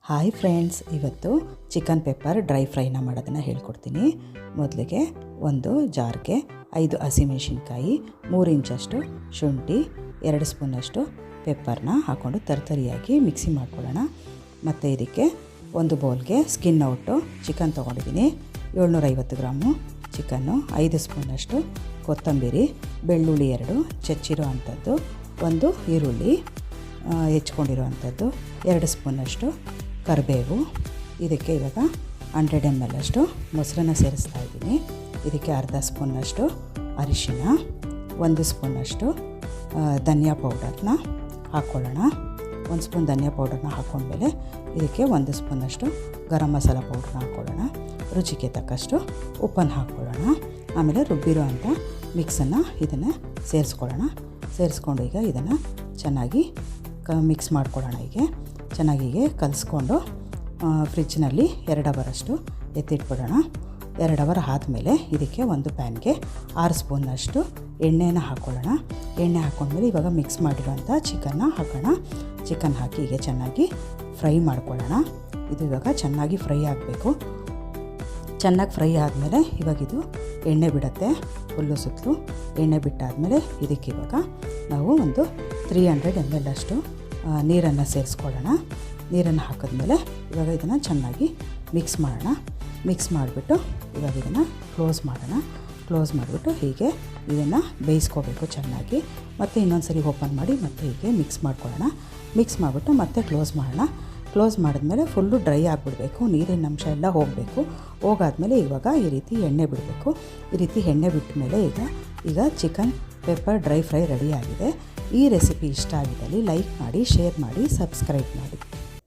Hi friends, ಇವತ್ತು chicken pepper dry ಫ್ರೈನ ಮಾಡೋದನ್ನು ಹೇಳ್ಕೊಡ್ತೀನಿ. ಮೊದಲಿಗೆ ಒಂದು ಜಾರ್ಗೆ 5 ಹಸಿಮೆಣಸಿನ್ಕಾಯಿ, 3 ಇಂಚಷ್ಟು ಶುಂಠಿ, 2 ಸ್ಪೂನಷ್ಟು ಪೆಪ್ಪರ್ನ ಹಾಕ್ಕೊಂಡು ತರ್ತರಿಯಾಗಿ ಮಿಕ್ಸಿ ಮಾಡ್ಕೊಳ್ಳೋಣ. ಮತ್ತು ಇದಕ್ಕೆ ಒಂದು ಬೌಲ್ಗೆ ಸ್ಕಿನ್ ಔಟು ಚಿಕನ್ ತೊಗೊಂಡಿದ್ದೀನಿ. 750 ಗ್ರಾಮು ಚಿಕನ್ನು, 5 ಸ್ಪೂನಷ್ಟು ಕೊತ್ತಂಬರಿ, ಬೆಳ್ಳುಳ್ಳಿ 2 ಚಚ್ಚಿರೋ ಅಂಥದ್ದು, ಒಂದು ಈರುಳ್ಳಿ ಹೆಚ್ಕೊಂಡಿರೋ ಅಂಥದ್ದು, 2 ಸ್ಪೂನಷ್ಟು ಕರಿಬೇವು. ಇದಕ್ಕೆ ಇವಾಗ 100 ml ಅಷ್ಟು ಮೊಸರನ್ನ ಸೇರಿಸ್ತಾ ಇದ್ದೀನಿ. ಇದಕ್ಕೆ ಅರ್ಧ ಸ್ಪೂನಷ್ಟು ಅರಿಶಿನ, 1 ಸ್ಪೂನಷ್ಟು ಧನಿಯಾ ಪೌಡರ್ನ ಹಾಕ್ಕೊಳ್ಳೋಣ. 1 ಸ್ಪೂನ್ ಧನಿಯಾ ಪೌಡರ್ನ ಹಾಕ್ಕೊಂಡ್ಮೇಲೆ ಇದಕ್ಕೆ 1 ಸ್ಪೂನಷ್ಟು ಗರಂ ಮಸಾಲ ಪೌಡ್ರನ್ನ ಹಾಕ್ಕೊಳ್ಳೋಣ. ರುಚಿಗೆ ತಕ್ಕಷ್ಟು ಉಪ್ಪನ್ನು ಹಾಕ್ಕೊಳ್ಳೋಣ. ಆಮೇಲೆ ರುಬ್ಬಿರೋ ಅಂಥ ಮಿಕ್ಸನ್ನು ಇದನ್ನು ಸೇರಿಸ್ಕೊಂಡು ಈಗ ಇದನ್ನು ಚೆನ್ನಾಗಿ ಮಿಕ್ಸ್ ಮಾಡ್ಕೊಳ್ಳೋಣ. ಚೆನ್ನಾಗಿ ಕಲಿಸ್ಕೊಂಡು ಫ್ರಿಜ್ನಲ್ಲಿ 2 ಅವರಷ್ಟು ಎತ್ತಿಟ್ಬಿಡೋಣ. 2 ಅವರ್ ಆದಮೇಲೆ ಇದಕ್ಕೆ ಒಂದು ಪ್ಯಾನ್ಗೆ 6 ಸ್ಪೂನಷ್ಟು ಎಣ್ಣೆನ ಹಾಕ್ಕೊಳ್ಳೋಣ. ಎಣ್ಣೆ ಹಾಕ್ಕೊಂಡ್ಮೇಲೆ ಇವಾಗ ಮಿಕ್ಸ್ ಮಾಡಿರೋಂಥ ಚಿಕನ್ನ ಹಾಕೋಣ. ಚಿಕನ್ ಹಾಕಿ ಹೀಗೆ ಚೆನ್ನಾಗಿ ಫ್ರೈ ಮಾಡ್ಕೊಳ್ಳೋಣ. ಇದು ಇವಾಗ ಚೆನ್ನಾಗಿ ಫ್ರೈ ಆಗಬೇಕು. ಚೆನ್ನಾಗಿ ಫ್ರೈ ಆದಮೇಲೆ ಇವಾಗಿದು ಎಣ್ಣೆ ಬಿಡುತ್ತೆ. ಫುಲ್ಲು ಸುತ್ತಲೂ ಎಣ್ಣೆ ಬಿಟ್ಟಾದಮೇಲೆ ಇದಕ್ಕೆ ಇವಾಗ ನಾವು ಒಂದು 300 ml ಅಷ್ಟು ನೀರನ್ನು ಸೇರಿಸ್ಕೊಳ್ಳೋಣ. ನೀರನ್ನು ಹಾಕಿದ್ಮೇಲೆ ಇವಾಗ ಇದನ್ನು ಚೆನ್ನಾಗಿ ಮಿಕ್ಸ್ ಮಾಡೋಣ. ಮಿಕ್ಸ್ ಮಾಡಿಬಿಟ್ಟು ಇವಾಗ ಇದನ್ನು ಕ್ಲೋಸ್ ಮಾಡಿಬಿಟ್ಟು ಹೀಗೆ ಇದನ್ನು ಬೇಯಿಸ್ಕೋಬೇಕು ಚೆನ್ನಾಗಿ. ಮತ್ತು ಇನ್ನೊಂದು ಸರಿ ಓಪನ್ ಮಾಡಿ ಮತ್ತೆ ಹೀಗೆ ಮಿಕ್ಸ್ ಮಾಡ್ಕೊಳ್ಳೋಣ. ಮಿಕ್ಸ್ ಮಾಡಿಬಿಟ್ಟು ಮತ್ತೆ ಕ್ಲೋಸ್ ಮಾಡೋಣ. ಕ್ಲೋಸ್ ಮಾಡಿದ್ಮೇಲೆ ಫುಲ್ಲು ಡ್ರೈ ಆಗಿಬಿಡಬೇಕು. ನೀರಿನ ಅಂಶ ಎಲ್ಲ ಹೋಗಬೇಕು. ಹೋಗಾದ್ಮೇಲೆ ಇವಾಗ ಈ ರೀತಿ ಎಣ್ಣೆ ಬಿಡಬೇಕು. ಈ ರೀತಿ ಎಣ್ಣೆ ಬಿಟ್ಟ ಮೇಲೆ ಈಗ ಚಿಕನ್ ಪೆಪ್ಪರ್ ಡ್ರೈ ಫ್ರೈ ರೆಡಿಯಾಗಿದೆ. ಈ ರೆಸಿಪಿ ಇಷ್ಟ ಆಗಿದ್ದಲ್ಲಿ ಲೈಕ್ ಮಾಡಿ, ಶೇರ್ ಮಾಡಿ, ಸಬ್ಸ್ಕ್ರೈಬ್ ಮಾಡಿ.